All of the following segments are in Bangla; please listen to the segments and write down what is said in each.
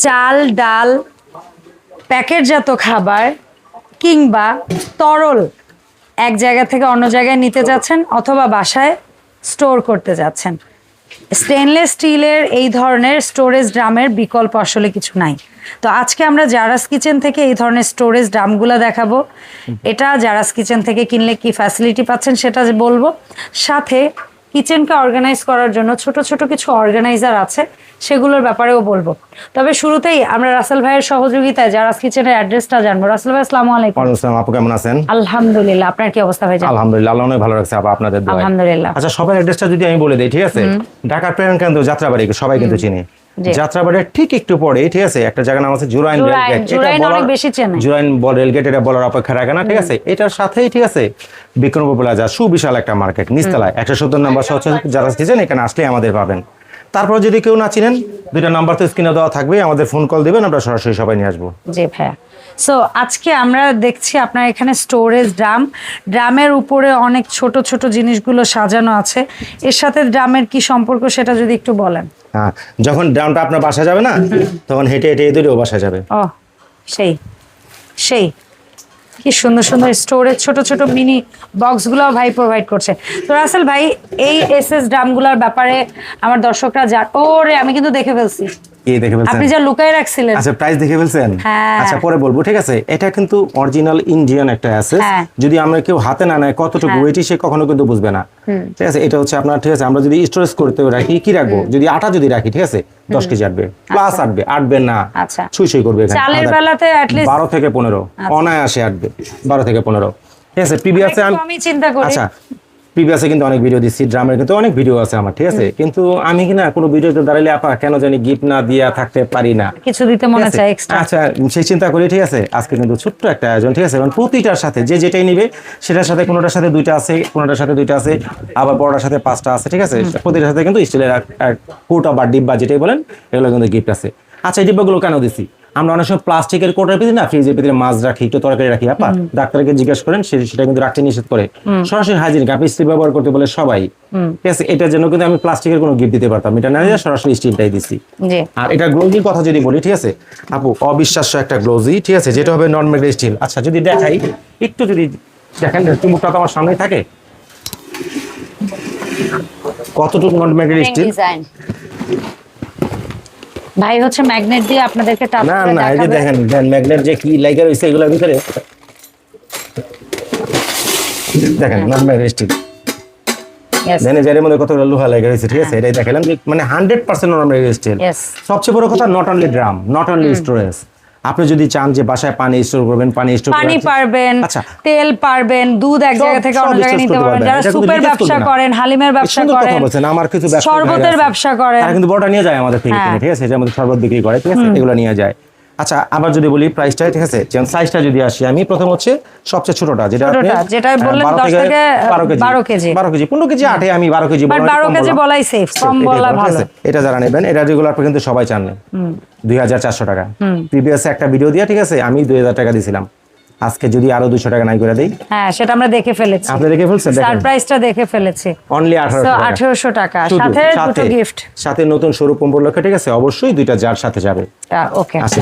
চাল ডাল প্যাকেটজাত খাবার কিংবা তরল এক জায়গা থেকে অন্য জায়গায় নিতে যাচ্ছেন অথবা বাসায় স্টোর করতে যাচ্ছেন, স্টেনলেস স্টিলের এই ধরনের স্টোরেজ ড্রামের বিকল্প আসলে কিছু নাই। তো আজকে আমরা জারাস কিচেন থেকে এই ধরনের স্টোরেজ ড্রামগুলো দেখাবো। এটা জারাস কিচেন থেকে কিনলে কি ফ্যাসিলিটি পাচ্ছেন সেটা বলবো, সাথে কিচেনকে অর্গানাইজ করার জন্য ছোট ছোট কিছু অর্গানাইজার আছে সেগুলোর ব্যাপারেও বলবো। তবে শুরুতেই আমরা রাসেল ভাইয়ের সহযোগিতায় জারাস কিচেনের অ্যাড্রেসটা জানবো। রাসেল ভাই আসসালামু আলাইকুম। ওয়ালাইকুম আসসালাম, আপু কেমন আছেন? আলহামদুলিল্লাহ, আপনার কি অবস্থা ভাই? আলহামদুলিল্লাহ, আল্লাহ অনেক ভালো রাখছে আপা, আপনাদের দোয়ায়। আলহামদুলিল্লাহ। আচ্ছা, সবার অ্যাড্রেসটা যদি আমি বলে দিই, ঠিক আছে? ঢাকার প্রেরণ কেন্দ্র যাত্রাবাড়ি, সবাই কিন্তু চিনি। যাত্রাবাড়ির ঠিক একটু পরে, ঠিক আছে, একটা জায়গার নাম আছে জুরাইন রেলগেট। জুরাইন রেলগেট, এটা বলার অপেক্ষা রাখে না, ঠিক আছে? এটার সাথেই, ঠিক আছে, বিক্রমপুর প্লাজা, সুবিশাল একটা মার্কেট, নিচতলায় 170 নম্বর জারাস কিচেন, এখানে আসলে আমাদের পাবেন। তারপর যদি কেউ না চিনেন, দুইটা নাম্বার তো স্ক্রিনে দেওয়া থাকবে, আমাদের ফোন কল দিবেন, আমরা সরাসরি সবাই নিয়ে আসবো। জি ভাইয়া। সো আজকে আমরা দেখছি আপনার এখানে স্টোরেজ ড্রামের উপরে অনেক ছোট ছোট জিনিসগুলো সাজানো আছে। এর সাথে ড্রামের কি সম্পর্ক সেটা যদি একটু বলেন। হ্যাঁ, যখন ড্রামটা আপনার বাসা যাবে না, তখন হেঁটে হেঁটে এই দুটো বাসা যাবে। ও সেই সেই কি সুন্দর সুন্দর স্টোরেজ ছোট ছোট মিনি বক্সগুলো ভাই প্রোভাইড করছে। তো রাসেল ভাই, এই এসএস ড্রামগুলোর ব্যাপারে আমার দর্শকরা ওরে আমি কিন্তু দেখে ফেলছি। কি দেখে ফেলছেন? আপনি যা লুকায় রাখছিলেন। আচ্ছা, প্রাইস দেখে ফেলছেন? আচ্ছা, পরে বলবো, ঠিক আছে? এটা কিন্তু অরিজিনাল ইন্ডিয়ান একটা অ্যাসেস। যদি আমরা কেউ হাতে না নেয় কতটুকু ওয়েটই, সে কখনো কিন্তু বুঝবে না, ঠিক আছে? এটা হচ্ছে আপনার, ঠিক আছে, আমরা যদি স্টোরেজ করতে রাখি, কি রাখবো, যদি আটা যদি রাখি, ঠিক আছে, 10 কেজি আটবে, প্লাস আটবে না, ছুঁই করবে। চালের বেলাতে অ্যাট লিস্ট 12 থেকে 15 অনায়াসে আটবে, 12 থেকে 15, ঠিক আছে? প্রিভিয়াসে আমি চিন্তা করি, আচ্ছা, প্রিভিয়াসে কিন্তু অনেক ভিডিও দিচ্ছি, ড্রামের কিন্তু অনেক ভিডিও আছে আমার, ঠিক আছে? কিন্তু আমি কিনা কোনো ভিডিওতে দাঁড়ালে আপা কেন জানি গিফট না দিয়া থাকতে পারি না, কিছু দিতে মনে চায় এক্সট্রা। আচ্ছা, সেই চিন্তা করি, ঠিক আছে? আজকে কিন্তু ছোট্ট একটা আয়োজন, ঠিক আছে? এবং প্রতিটার সাথে যে যেটাই নিবে সেটার সাথে কোনোটার সাথে 2টা আছে, কোনোটার সাথে 2টা আছে, আবার বড়টার সাথে 5টা আছে, ঠিক আছে? প্রতিটার সাথে কিন্তু স্টিলের কৌটা বা ডিব্বা যেটাই বলেন, এগুলো কিন্তু গিফট আছে। আচ্ছা, এই ডিব্বাগুলো কেন দিছি? আমরা অনেক সময় প্লাস্টিকের কোটার ভিতরে না, ফ্রিজের ভিতরে মাছ রাখি, একটু তরকারি রাখি, আপা ডাক্তারকে জিজ্ঞেস করেন, সেটা কিন্তু রাখতে নিষেধ করে। সরাসরি হাইজিনিক, আপনি স্টিল ব্যবহার করতে বলে সবাই, ঠিক আছে? এটার জন্য কিন্তু আমি প্লাস্টিকের কোনো গিফট দিতে পারতাম, এটা না দিয়ে সরাসরি স্টিলটাই দিছি। আর এটা গ্লোজির কথা যদি বলি, ঠিক আছে আপু, অবিশ্বাস্য একটা গ্লোজি, ঠিক আছে, যেটা হবে নন ম্যাগনেট স্টিল। আচ্ছা, যদি দেখাই একটু, যদি দেখেন, চুমুকটা তো আমার সামনেই থাকে, কতটুকু নন ম্যাগনেট স্টিল। ভাই হচ্ছে ম্যাগনেট দিয়ে আপনাদেরকে টাচ করে দেখাবে। না, এই যে দেখেন ম্যাগনেট যে কি লাইগার হইছে এগুলোর ভিতরে, দেখেন নন ম্যাগনেট স্টিল, জানেন যার মধ্যে কতগুলো লোহা লাইগার হইছে, ঠিক আছে? এটাই দেখালাম যে মানে 100% নন ম্যাগনেট স্টিল। সবচেয়ে বড় কথা, not only drum, not only storage. আপনি যদি চান যে বাসায় পানি স্টোর করবেন, পানি পারবেন, তেল পারবেন, দুধ এক জায়গা থেকে অন্য জায়গায় নিতে পারবেন। যারা সুপের ব্যবসা করেন, হালিমের ব্যবসা করেন, আমার কিছু শরবতের ব্যবসা করেন, তারা কিন্তু বড়টা নিয়ে যায় আমাদের থেকে, ঠিক আছে? যেমন শরবত বিক্রি করে, ঠিক আছে, এগুলো নিয়ে যায়। আচ্ছা, আবার যদি বলি প্রাইসটা, ঠিক আছে, যেমন সাইজটা যদি আসি, আমি প্রথম হচ্ছে সবচেয়ে ছোটটা, যেটা বললেন 10 থেকে 12 কেজি 15 কেজি আটে, আমি 12 কেজি 12 কেজি বলাই সেফ, কম বলা ভালো। এটা যারা নেবেন, এটা রেগুলার কিন্তু সবাই চান না, 2400 টাকা। প্রিভিয়াস একটা ভিডিও দিয়া, ঠিক আছে, আমি 2000 টাকা দিছিলাম। আজকে যদি আরো 200 টাকা নাই করে দেই, হ্যাঁ সেটা আমরা দেখে ফেলেছি, আপনি দেখে ফেলছেন, সারপ্রাইজটা দেখে ফেলেছি। অনলি 1800 টাকা, সাথে দুটো গিফট, সাথে নতুন স্বরূপ উপলক্ষে, ঠিক আছে? অবশ্যই 2টা জার সাথে যাবে। ওকে, আছে।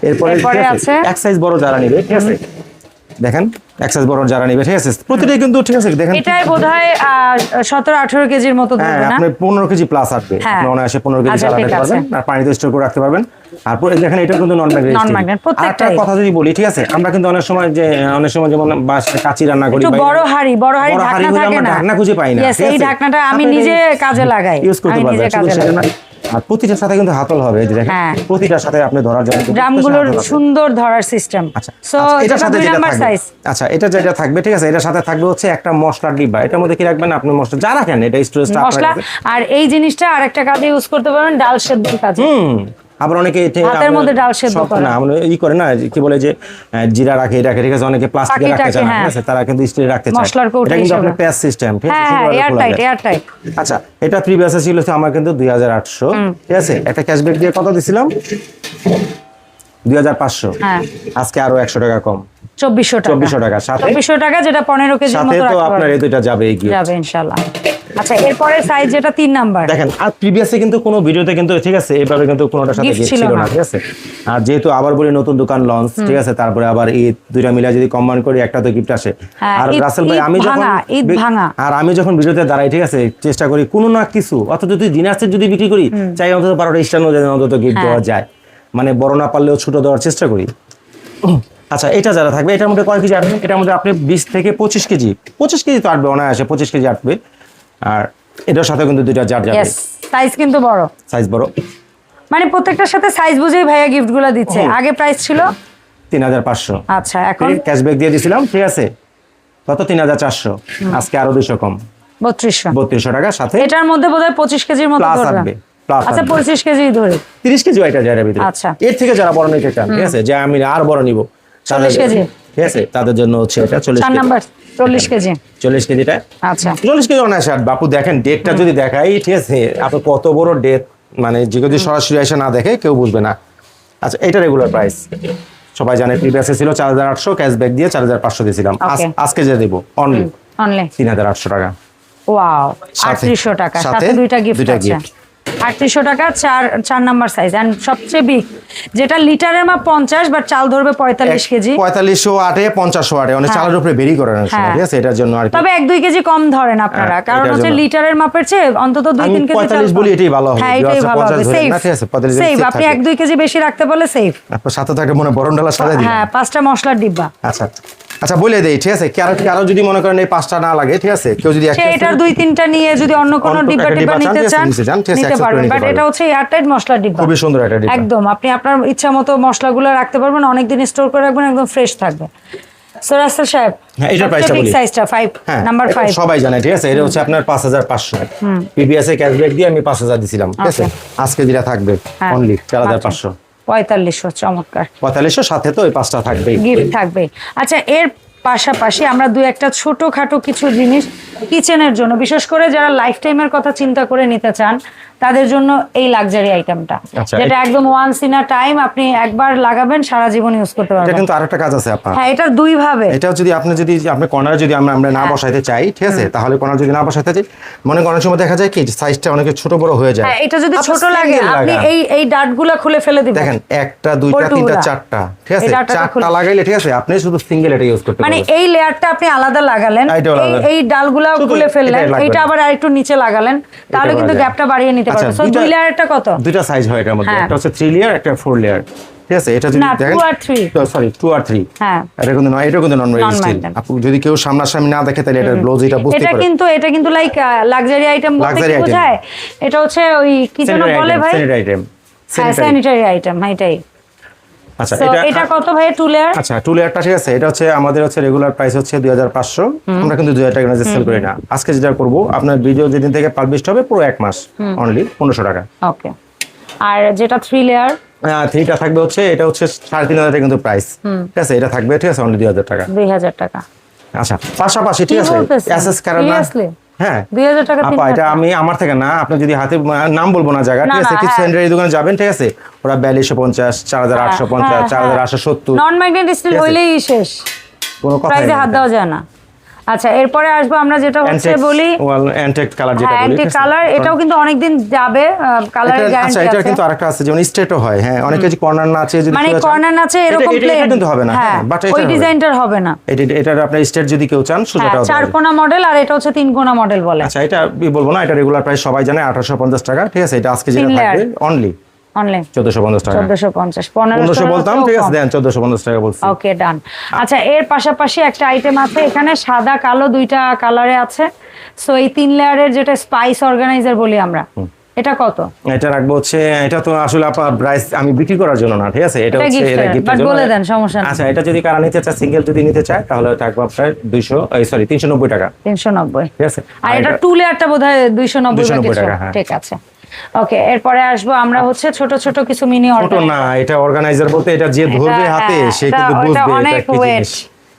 এরপরে আছে এক সাইজ বড় যারা নিবে, ঠিক আছে, দেখেন এক সাইজ বড় যারা নিবে, ঠিক আছে, প্রতিটাই কিন্তু, ঠিক আছে, দেখেন এটাই বোধহয় 17-18 কেজির মতো ধরবে না, আপনি 15 কেজি প্লাস আসবে, আপনি অনায়াসে 15 কেজি চাল রাখতে পারবেন, আর পানিতে স্টোর করে রাখতে পারবেন। আর দেখেন এটা কিন্তু নন ম্যাগনেট। একটা কথা যদি বলি, ঠিক আছে, আমরা কিন্তু অনেক সময় যেমন বাসায় কাচি রান্না করি, বড় হাড়ি ঢাকনা থাকে না, ঢাকনা খুঁজে পাই না, এই ঢাকনাটা আমি নিজে কাজে লাগাই, ইউজ করতে পারবেন। আর প্রতিটার সাথে কিন্তু হাতল হবে, এই যে দেখেন, প্রতিটার সাথে আপনি ধরার জন্য ড্রামগুলোর সুন্দর ধরার সিস্টেম। সো এটার সাথে যেটা থাকবে, আচ্ছা, এটা যেটা থাকবে, ঠিক আছে, এটার সাথে থাকবে হচ্ছে একটা মশলার ডিব্বা। এটার মধ্যে কি রাখবেন আপনি? মশলা যা রাখেন, এটা স্টোরেজটা মশলা। আর এই জিনিসটা আরেকটা কাজে ইউজ করতে পারবেন, ডাল সেদ্ধর কাজে। আবার অনেকে হাতের মধ্যে ডাল সেদ্ধ করে না, আমরা করে না, কি বলে যে জিরা রাখে, এটা ঠিক আছে, অনেকে প্লাস্টিকে রাখতে চায়, ঠিক আছে, তারা কিন্তু স্টিলে রাখতে চায়, এটা কিন্তু আপনার প্যাচ সিস্টেম, ঠিক আছে, এয়ারটাইট। আচ্ছা, এটা প্রিভিয়াসে ছিল আমার কিন্তু 2800, ঠিক আছে, একটা ক্যাশব্যাক দিয়ে কত দিছিলাম? 2500। আজকে আরো 100 টাকা কম, 2400 টাকা। 2400 টাকা, সাথে 2400 টাকা, যেটা 15 কেজির মতো সাথে তো আপনার এই দুইটা যাবে, এগিয়ে যাবে ইনশাআল্লাহ। আচ্ছা এরপরে সাইজ যেটা 3 নাম্বার দেখেন আর প্রিভিয়াসে কিন্তু কোনো ভিডিওতে কিন্তু ঠিক আছে এভাবে কিন্তু কোনোটার সাথে Gift gift ছিল ছিল না না। ঠিক আছে। আর যেহেতু আবার বলি নতুন দোকান লঞ্চ ঠিক আছে, তারপরে আবার ঈদ দুইটা মিলে যদি কম্বাইন করি একটা তো গিফট আসে। হ্যাঁ, আর রাসেল ভাই ঈদ আমি যখন ভাঙা, ঈদ ভাঙা। আর আমি যখন ভিডিওতে দাঁড়াই ঠিক আছে চেষ্টা করি কোনো না কিছু, অথচ যদি দিনারসেট যদি বিক্রি করি চাই অন্তত 12টা স্টানো যেন অন্তত গিফট দেওয়া যায়, মানে বড় না পারলেও ছোট দেওয়ার চেষ্টা করি। আচ্ছা এটা যারা থাকবে এটার মধ্যে কয় কেজি আসবে? এটার মধ্যে আপনি 20 থেকে 25 কেজি, 25 কেজি তো আসবে অনায়াসে, 25 কেজি আসবে। আর এটার সাথে কিন্তু দুইটা জার যাবে, ইয়েস সাইজ কিন্তু বড়, সাইজ বড়। মানে প্রত্যেকটার সাথে সাইজ বুঝেই ভাইয়া গিফটগুলো দিচ্ছে। আগে প্রাইস ছিল 3500, আচ্ছা এখন ক্যাশব্যাক দিয়ে দিছিলাম ঠিক আছে, কত 3400, আজকে আরো 200 কম 3200 টাকা সাথে এটার মধ্যে বোধহয় 25 কেজির মতো প্লাস ধরবে। আসবে, প্লাস আচ্ছা 25 কেজি ধরে 30 কেজি এটা যাবে ভিতরে। আচ্ছা। এর থেকে যারা বড় নিতে চান ঠিক আছে, যে আমি আর বড় নিব 40 কেজি। ঠিক আছে, তাদের জন্য হচ্ছে এটা 40 4 কেজি, নাম্বার 40 কেজি 40 কেজিটা। আচ্ছা 40 কেজি অনায়াসে আর বাপু দেখেন ডেটটা যদি দেখাই ঠিক আছে, আপনি কত বড় ডেট, মানে যে যদি সরাসরি এসে না দেখে কেউ বুঝবে না। আচ্ছা এটা রেগুলার প্রাইস সবাই জানে, প্রিভিয়াসে ছিল 4800, ক্যাশব্যাক দিয়ে 4500 দিয়েছিলাম, Okay. আজকে যে দেব অনলি অনলি 3800 টাকা। ওয়াও সাথে- 3800 টাকা, সাথে সাথে দুইটা গিফট আছে। gift। 3800 টাকা 4 নাম্বার সাইজ এন্ড সবচেয়ে বিগ যেটা লিটারের মাপ 50 বাট চাল ধরবে 45 কেজি। 4500 আটে 50 আটে অনেক চালের উপরে বেরি করে না হ্যাঁ। ঠিক আছে, এটার জন্য আর কি তবে 1-2 কেজি কম ধরেন আপনারা, হ্যাঁ, কারণ এটার হচ্ছে জন্য। লিটারের মাপের চেয়ে অন্তত 2-3 কেজি চাল 45 বলি এটাই ভালো হবে, হ্যাঁ যে এটাই আছে ভালো 50 হবে, ধরেন সেফ না, ঠিক আছে, 45 সেফ। safe আপনি থাকে। 1-2 কেজি বেশি রাখতে বলে সেফ। আপনার সাথে থাকে মনে বরণ ডালা সাজা দিবেন। হ্যাঁ 5টা মশলার ডিব্বা। আচ্ছা আচ্ছা বলে দেই ঠিক আছে, কারো যদি মনে করেন এই 5টা না লাগে ঠিক আছে, কেউ যদি সে একটা এটার 2-3টা নিয়ে যদি অন্য কোনো অন্য ডিব্বা একটা টিব্বা ডিব্বা নিতে চান, চান নিতে চান, ঠিক আছে, নিতে accept করে পারবেন, নিতে বাট এটা পারবেন। হচ্ছে এয়ারটাইট মশলার ডিব্বা, খুবই সুন্দর একটা ডিব্বা। একদম আপনি আপনার ইচ্ছা মতো মশলাগুলো রাখতে পারবেন, অনেকদিন স্টোর করে রাখবেন, একদম ফ্রেশ থাকবে। সো রাসেল সাহেব হ্যাঁ, এটার price-টা বলি। সাইজটা 5 হ্যাঁ নাম্বার এটা 5 সবাই জানে ঠিক আছে, এটা হচ্ছে আপনার 5500, পিপিএস এ ক্যাশব্যাক দিয়ে আমি 5000 দিছিলাম ঠিক আছে, আজকে যেটা থাকবে হ্যাঁ। অনলি 4500, 4500 চমৎকার 4500 সাথে তো ওই 5টা থাকবেই। গিফট থাকবে। আচ্ছা এর পাশাপাশি আমরা দু একটা ছোটখাটো কিছু জিনিস কিচেনের জন্য, বিশেষ করে যারা লাইফ টাইমের কথা চিন্তা করে নিতে চান তাদের জন্য এই লাক্সারি আইটেমটা, আচ্ছা, যেটা একদম ওয়ান্স ইন আ টাইম আপনি একবার লাগাবেন সারা জীবন ইউজ করতে এটা পারবেন। কিন্তু আরেকটা কাজ আছে আপনার, হ্যাঁ এটার দুই ভাবে। এটা যদি আপনি কর্নারে যদি আমরা না হ্যাঁ। বসাইতে চাই ঠিক আছে, তাহলে কর্নার যদি না বসাইতে চাই, মনে করার সময় দেখা যায় কি সাইজটা অনেক ছোট বড় হয়ে যায়। হ্যাঁ এটা যদি আপনি ছোট লাগে single আপনি লাগান। এই ডাটগুলা খুলে ফেলে দিবেন। দেখেন একটা দুইটা বল্টুগুলা। তিনটা চারটা ঠিক আছে, এই ডাটটা চারটা খুলে- লাগাইলে ঠিক আছে আপনি শুধু সিঙ্গেল এটা ইউজ করতে মানে পারবেন। এই লেয়ারটা আপনি আলাদা লাগালেন, এইটাও আলাদা। এই ডালগুলা শুধু খুলে ফেললেন, এটাই লাগবে এইটা না। আবার আরেকটু নিচে লাগালেন, তাহলে করা কিন্তু যায়। গ্যাপটা বাড়িয়ে নিতে আচ্ছা, পারবেন। সো দুইটা- দুই লেয়ারটা কত? দুইটা সাইজ হয় এটার মধ্যে, হ্যাঁ। একটা হচ্ছে 3 লেয়ার, একটা 4 লেয়ার ঠিক আছে। এটা যদি না, দেখেন 2 আর 3 সরি 2 আর 3 হ্যাঁ। এটা কিন্তু নয়, এটা কিন্তু নন স্টিল। Non-magnet। আপনি যদি কেউ সামনাসামনি না দেখে তাহলে এটা গ্লোজ এটা বুঝতে এটা পারে। কিন্তু লাইক লাক্সারি আইটেম বলতে Luxury কি item। বোঝায়? এটা হচ্ছে ওই কি যেন বলে ভাই, স্যানিটারি আইটেম। হ্যাঁ স্যানিটারি আইটেম, এটাই। আচ্ছা সো এটা কত ভাই 2 লেয়ার? আচ্ছা 2 লেয়ারটা ঠিক আছে, এটা হচ্ছে আমাদের হচ্ছে রেগুলার প্রাইস হচ্ছে 2500, আমরা কিন্তু 2000 টাকা সেল করি না। আজকে যেটা করব আপনার ভিডিও যেদিন থেকে পাবলিশ হবে পুরো এক মাস অনলি 1500 টাকা। ওকে। আর যেটা 3 লেয়ার 3টা থাকবে হচ্ছে এটা হচ্ছে 3500 টাকা কিন্তু প্রাইস ঠিক আছে, এটা থাকবে ঠিক আছে অনলি 2000 টাকা। 2000 টাকা। আচ্ছা পাশাপাশি ঠিক কি আছে বলতেছেন? এসএস কারানা Seriously? হ্যাঁ 2000 টাকা আপা এটা আমি আমার থেকে না, আপনি যদি হাতে নাম বলবো না জায়গা ঠিক না, আছে, না, কিছু হ্যাঁ। সেন্টারি দোকানে যাবেন ঠিক আছে, ওরা 4250, 4850, 4870 নন ম্যাগনেট স্টিল ঠিক আছে। হইলেই শেষ, কোনো কথা প্রাইসে হাত দেওয়া যায় না। আচ্ছা এরপরে আসবো আমরা যেটা হচ্ছে বলি অ্যান্টেক কালার যেটা হ্যাঁ বলি অ্যান্টি কালার, এটাও কিন্তু অনেকদিন যাবে, কালারের আচ্ছা গ্যারান্টি এটা আছে। কিন্তু আরেকটা আছে যেমন স্ট্রেটও হয়, হ্যাঁ অনেকে যে কর্নার না আছে যদি মানে কেউ চান, কর্নার আছে এরকম এটা প্লেন কিন্তু হবে না, হ্যাঁ বাট ওই ডিজাইনটার হবে না। এটার আপনার স্ট্রেট যদি কেউ চান হ্যাঁ সোজাটাও হবে। 4 কোণা মডেল আর এটা হচ্ছে 3 কোণা মডেল বলে। আচ্ছা এটা বলবো না, এটা রেগুলার প্রাইস সবাই জানে 1850 টাকা ঠিক আছে, এটা আজকে যেটা 3 থাকবে layer। অনলি অনলাইন 1450 টাকা। 1450 1500 বলতাম ঠিক আছে, কম। দেন 1450 টাকা বলছি। ওকে ডান। আচ্ছা এর পাশাপাশি একটা আইটেম আছে এখানে, সাদা কালো দুইটা কালারে আছে। সো এই 3 লেয়ারের যেটা স্পাইস অর্গানাইজার বলি আমরা, এটা কত? এটা রাখবো হচ্ছে, এটা তো আসলে আপনার প্রাইস আমি বিক্রি করার জন্য না ঠিক আছে, এটা এটা হচ্ছে gift এটা এর, গিফটের but জন্য। বলে দেন, সমস্যা নেই। আচ্ছা এটা যদি কারা নিতে চায়, সিঙ্গেল যদি নিতে চায় তাহলে থাকবে আপনার 390 টাকা 390। ঠিক আছে। আর এটা 2 লেয়ারটা বোধহয় 290 বা 290 কিছু। টাকা, হ্যাঁ। ঠিক আছে ওকে। এরপরে আসবো আমরা হচ্ছে ছোট ছোট কিছু মিনি ছোট অর্ডার। না, এটা অর্গানাইজার বলতে এটা যে ধরবে হাতে হ্যাঁ, সে এটা- কিন্তু ওটা বুঝবে এটা অনেক কি weight। জিনিস।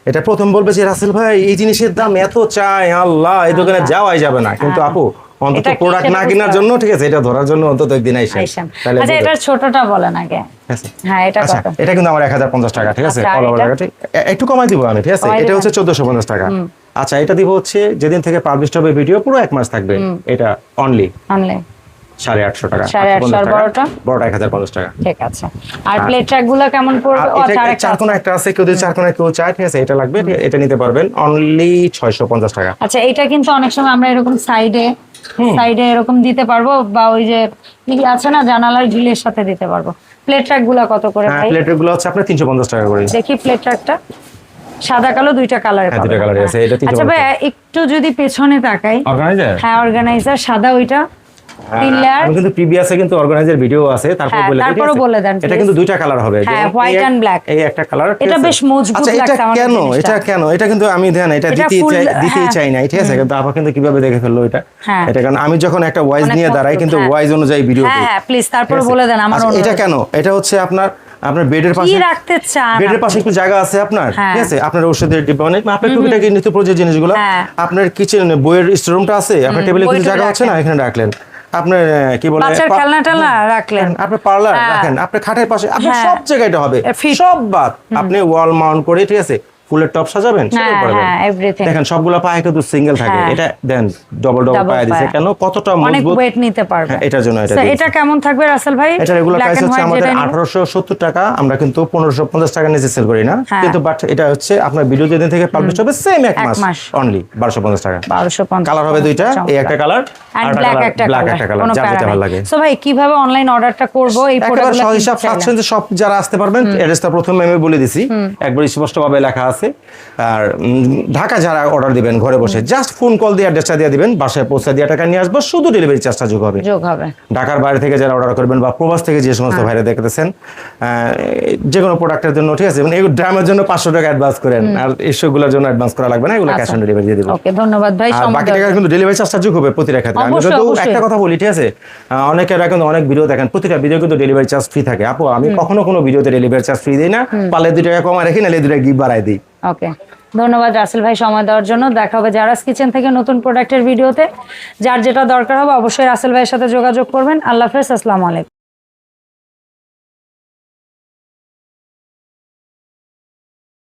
এটা প্রথম বলবে যে রাসেল ভাই এই জিনিসের দাম এত চাই, আল্লাহ এই দোকানে যাওয়াই যাবে না, কিন্তু আপু অন্তত এটা কি প্রোডাক্ট সেটা না বুঝতে কেনার হবে। জন্য ঠিক আছে, এটা ধরার জন্য অন্তত একদিন আইসেন আইসাম। তাহলে আচ্ছা বুঝবে। এটার ছোটটা বলেন আগে। ঠিক আছে। হ্যাঁ এটা আচ্ছা কত? এটা কিন্তু আমার 1050 টাকা ঠিক আছে, আচ্ছা, আর all over এটা? টাকা, ঠিক একটু কমাই দিব আমি ঠিক আছে, কমাই এটা দিবেন। হচ্ছে 1450 টাকা আচ্ছা এটা দিব হচ্ছে যেদিন থেকে পাবলিশ হবে ভিডিও পুরো 1 মাস থাকবে, এটা অনলি আনলে 850 টাকা, 850 আর বড়টা? বড়টা 1050 টাকা। ঠিক আছে। আর প্লেট ট্র্যাক গুলো কেমন পড়বে? ও আচ্ছা, আরেকটা চারকোনা একটা আছে, কেউ যদি চারকোনা কেউ চায়, ঠিক আছে, এটা লাগবে, এটা নিতে পারবেন অনলি 650 টাকা। আচ্ছা, এটা কিন্তু অনেক সময় আমরা এরকম সাইডে এরকম দিতে পারবো, বা ওই যে কি আছে না জানালার গ্রিলের সাথে দিতে পারবো। প্লেট ট্র্যাক গুলো কত করে হ্যাঁ, ভাই? প্লেটের গুলো হচ্ছে আপনার 350 টাকা করে। দেখি প্লেট ট্র্যাকটা সাদা কালো দুইটা কালারে হ্যাঁ, দুইটা কালারে আছে, এটা 350 আচ্ছা ভাই, একটু যদি পেছনে তাকাই, অর্গানাইজার, হ্যাঁ অর্গানাইজার সাদা ওইটা 3 লেয়ার। আমি কিন্তু প্রিভিয়াসে কিন্তু অর্গানাইজার ভিডিও আছে, তারপর হ্যাঁ, বলে দিই, তারপরও ঠিক আছে? বলে দেন, এটা please। কিন্তু দুইটা কালার হবে, হ্যাঁ, যেমন white and black। এই একটা কালার, এটা বেশ মজবুত আচ্ছা, এটা লাগছে আমার কেন, জিনিসটা। এটা কেন, এটা কিন্তু আমি দেন এটা এটা দিতেই full, দিতেই হ্যাঁ। চাই না, ঠিক আছে, কিন্তু আপা কিন্তু কিভাবে দেখে ফেললো এটা, হ্যাঁ। এটা কারণ আমি যখন একটা ভয়েস অনেক নিয়ে দাঁড়াই কষ্ট, কিন্তু হ্যাঁ। ভয়েস অনুযায়ী ভিডিও হ্যাঁ দিই। হ্যাঁ, প্লিজ তারপর ঠিক আছে? বলে দেন আমার আচ্ছা, এটা অনুরোধ। কেন, এটা হচ্ছে আপনার বেডের কি পাশে, রাখতে চান বেডের আপনি? পাশে একটু জায়গা আছে আপনার, হ্যাঁ। ঠিক আছে, আপনার ওষুধের ডিব্বা অনেক, আপনার টুকিটাকি নিত্য প্রয়োজনীয় জিনিসগুলো, হ্যাঁ। আপনার কিচেন বইয়ের স্টোররুমটা আছে, আপনার টেবিলে কিছু বইটুকু জায়গা হচ্ছে না, রাখেন। এখানে রাখলেন, আপনার কি বলে বাচ্চার খেলনা টেলনা রাখলেন, আপনার পার্লার হ্যাঁ। রাখেন, আপনার খাটের পাশে, আপনার হ্যাঁ। সব জায়গায় এটা হবে, fit। সব বাদ আপনি ওয়াল মাউন্ট করে, ঠিক আছে, ফুলের টপ সাজাবেন, সেটা হ্যাঁ, করবেন। হ্যাঁ, everything। দেখেন সবগুলো পায়ে কিন্তু সিঙ্গেল থাকে, হ্যাঁ। এটা দেন ডবল Double পায়ে দিছে, পায়া। কেন, কতটা অনেক মজবুত, ওয়েট নিতে পারবে। হ্যাঁ, এটার জন্য এটা So, দিয়েছি। এটা কেমন থাকবে রাসেল ভাই? এটা রেগুলার Black প্রাইস and হচ্ছে white আমাদের যেটা নিব? 1870 টাকা, আমরা কিন্তু 1550 টাকা নিচে সেল করি না, হ্যাঁ। কিন্তু বাট এটা হচ্ছে আপনার ভিডিও যেদিন থেকে পাবলিশ হবে সেম 1 এক মাস মাস। অনলি 1250 টাকা। 1250 কালার হবে দুইটা, এই একটা কালার আর আর ব্ল্যাক একটা ব্ল্যাক কালার, একটা কালার, কোনো যার যেটা ভালো লাগে। সো ভাই কিভাবে অনলাইন অর্ডারটা করব এই একেবারে প্রোডাক্টগুলো সহিসাব স্বাচ্ছন্দ্যে সব যারা আসতে পারবেন, অ্যাড্রেসটা প্রথমে আমি বলে দিছি, একবার স্পষ্টভাবে লেখা আছে। আর ঢাকা যারা অর্ডার দিবেন ঘরে বসে জাস্ট ফোন কল দিয়ে অ্যাড্রেসটা দিয়ে দিবেন, বাসায় পৌঁছে দিয়ে টাকা নিয়ে আসবো, শুধু ডেলিভারি চার্জটা যোগ হবে। যোগ হবে। ঢাকার বাইরে থেকে যারা অর্ডার করবেন বা প্রবাস থেকে যে সমস্ত ভাইরা দেখতেছেন, যে কোনো প্রোডাক্টের জন্য, ঠিক আছে, মানে এই ড্রামের জন্য 500 টাকা অ্যাডভান্স করেন, আর এইসবগুলোর জন্য অ্যাডভান্স করা লাগবে না, এগুলো ক্যাশ অন ডেলিভারি দিয়ে দিব। ওকে, ধন্যবাদ ভাই। আর সময় বাকি দেওয়ার টাকা জন্য। কিন্তু ডেলিভারি চার্জটা যোগ হবে প্রতিটা ক্ষেত্রে। আমি অবশ্যই, কিন্তু অবশ্যই। একটা কথা বলি, ঠিক আছে, অনেকেরা কিন্তু অনেক ভিডিও দেখেন, প্রতিটা ভিডিও কিন্তু ডেলিভারি চার্জ ফ্রি থাকে। আপু আমি কখনো কোনো ভিডিওতে ডেলিভারি চার্জ ফ্রি দিই না, পারলে 2 টাকা কমায় রাখি, নাহলে 2 টাকা গিফট বাড়াই দিই। ওকে, ধন্যবাদ রাসেল ভাই সময় দেওয়ার জন্য। দেখা হবে জারাস কিচেন থেকে নতুন প্রোডাক্টের ভিডিওতে। যার যেটা দরকার হবে অবশ্যই রাসেল ভাইয়ের সাথে যোগাযোগ করবেন। আল্লাহ হাফেজ, আসসালামু আলাইকুম।